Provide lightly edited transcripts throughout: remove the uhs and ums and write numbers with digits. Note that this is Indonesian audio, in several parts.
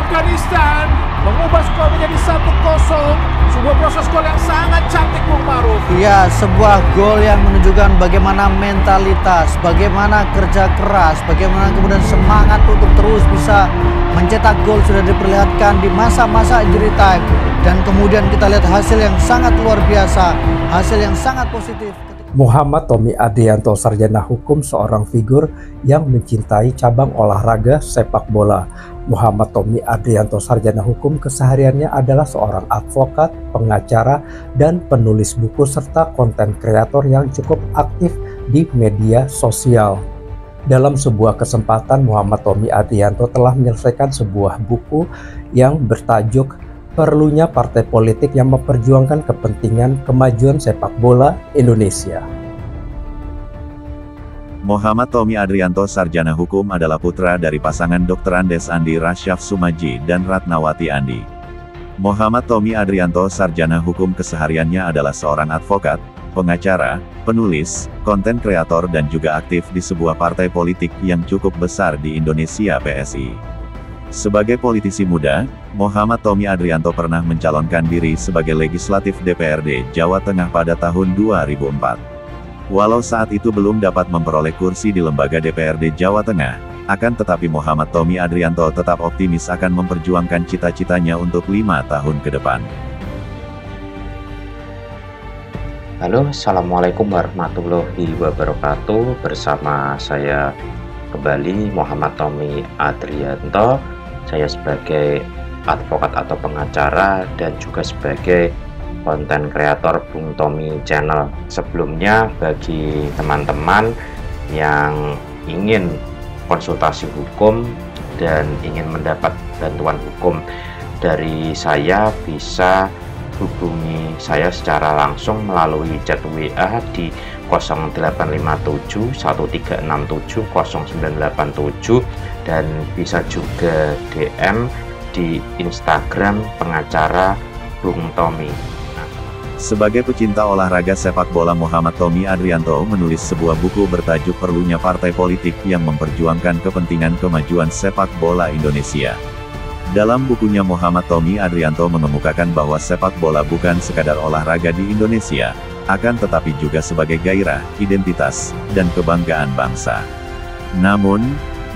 Afghanistan mengubah skor menjadi 1-0. Sebuah proses gol yang sangat cantik, Bung Maruf. Ya, sebuah gol yang menunjukkan bagaimana mentalitas, bagaimana kerja keras, bagaimana kemudian semangat untuk terus bisa mencetak gol sudah diperlihatkan di masa-masa injury time. Dan kemudian kita lihat hasil yang sangat luar biasa, hasil yang sangat positif. Muhammad Tommy Adrianto, sarjana hukum, seorang figur yang mencintai cabang olahraga sepak bola. Muhammad Tommy Adrianto, sarjana hukum, kesehariannya adalah seorang advokat, pengacara, dan penulis buku serta konten kreator yang cukup aktif di media sosial. Dalam sebuah kesempatan, Muhammad Tommy Adrianto telah menyelesaikan sebuah buku yang bertajuk Perlunya Partai Politik yang Memperjuangkan Kepentingan Kemajuan Sepak Bola Indonesia. Muhammad Tommy Adrianto, sarjana hukum, adalah putra dari pasangan Dr. Andes Andi Rasyaf Sumaji dan Ratnawati Andi. Muhammad Tommy Adrianto, sarjana hukum, kesehariannya adalah seorang advokat, pengacara, penulis, konten kreator, dan juga aktif di sebuah partai politik yang cukup besar di Indonesia, PSI. Sebagai politisi muda, Muhammad Tommy Adrianto pernah mencalonkan diri sebagai legislatif DPRD Jawa Tengah pada tahun 2004. Walau saat itu belum dapat memperoleh kursi di lembaga DPRD Jawa Tengah, akan tetapi Muhammad Tommy Adrianto tetap optimis akan memperjuangkan cita-citanya untuk 5 tahun ke depan. Halo, Assalamualaikum warahmatullahi wabarakatuh. Bersama saya kembali Muhammad Tommy Adrianto. Saya sebagai advokat atau pengacara dan juga sebagai konten kreator Bung Tommy Channel. Sebelumnya, bagi teman-teman yang ingin konsultasi hukum dan ingin mendapat bantuan hukum dari saya, bisa hubungi saya secara langsung melalui chat WA di 0857 1367 0987 dan bisa juga DM di Instagram pengacara Bung Tommy. Sebagai pecinta olahraga sepak bola, Muhammad Tommy Adrianto menulis sebuah buku bertajuk Perlunya Partai Politik yang Memperjuangkan Kepentingan Kemajuan Sepak Bola Indonesia. Dalam bukunya, Muhammad Tommy Adrianto mengemukakan bahwa sepak bola bukan sekadar olahraga di Indonesia, akan tetapi juga sebagai gairah, identitas, dan kebanggaan bangsa. Namun,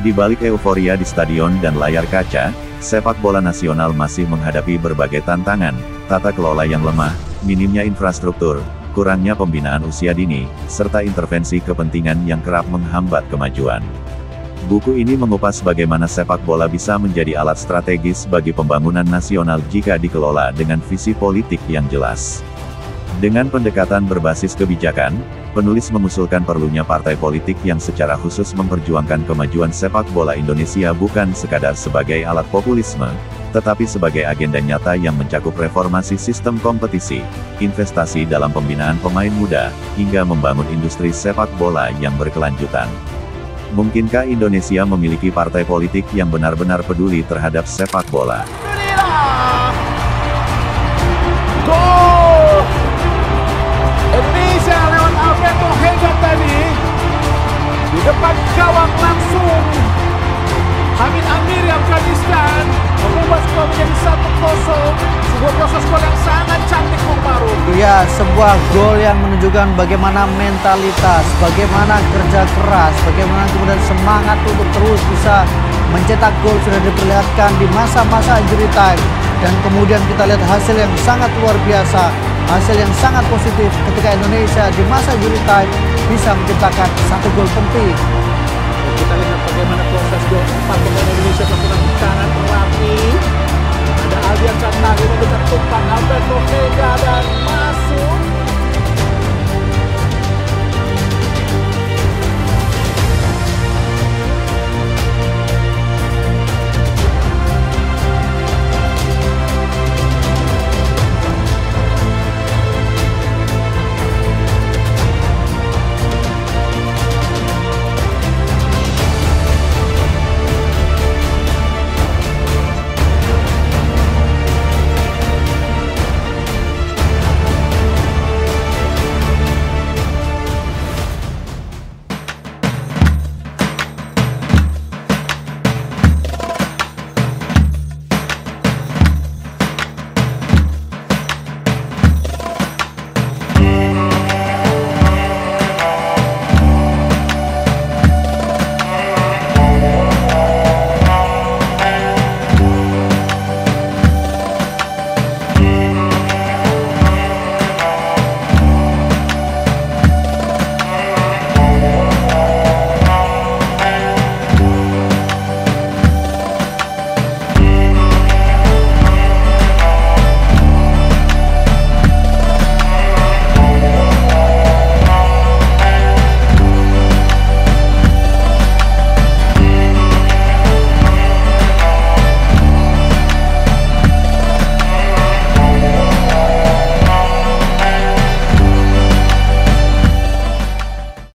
di balik euforia di stadion dan layar kaca, sepak bola nasional masih menghadapi berbagai tantangan, tata kelola yang lemah, minimnya infrastruktur, kurangnya pembinaan usia dini, serta intervensi kepentingan yang kerap menghambat kemajuan. Buku ini mengupas bagaimana sepak bola bisa menjadi alat strategis bagi pembangunan nasional jika dikelola dengan visi politik yang jelas. Dengan pendekatan berbasis kebijakan, penulis mengusulkan perlunya partai politik yang secara khusus memperjuangkan kemajuan sepak bola Indonesia bukan sekadar sebagai alat populisme, tetapi sebagai agenda nyata yang mencakup reformasi sistem kompetisi, investasi dalam pembinaan pemain muda, hingga membangun industri sepak bola yang berkelanjutan. Mungkinkah Indonesia memiliki partai politik yang benar-benar peduli terhadap sepak bola? Gol! Indonesia lewat Alberto Hegat tadi. Di depan gawang langsung Hamid Amiri Afghanistan mengubah skor menjadi 1-0. Sebuah proses gol yang sangat cantik, Bung Maruf. Ya, sebuah gol yang menunjukkan bagaimana mentalitas, bagaimana kerja keras, bagaimana kemudian semangat untuk terus bisa mencetak gol sudah diperlihatkan di masa-masa injury time. Dan kemudian kita lihat hasil yang sangat luar biasa, hasil yang sangat positif ketika Indonesia di masa injury time bisa menciptakan 1 gol penting. Kita lihat bagaimana proses gol. 4 pemain Indonesia melakukan kanan rapi. Ada Aldian Satnari dengan umpan Alberto Vega dan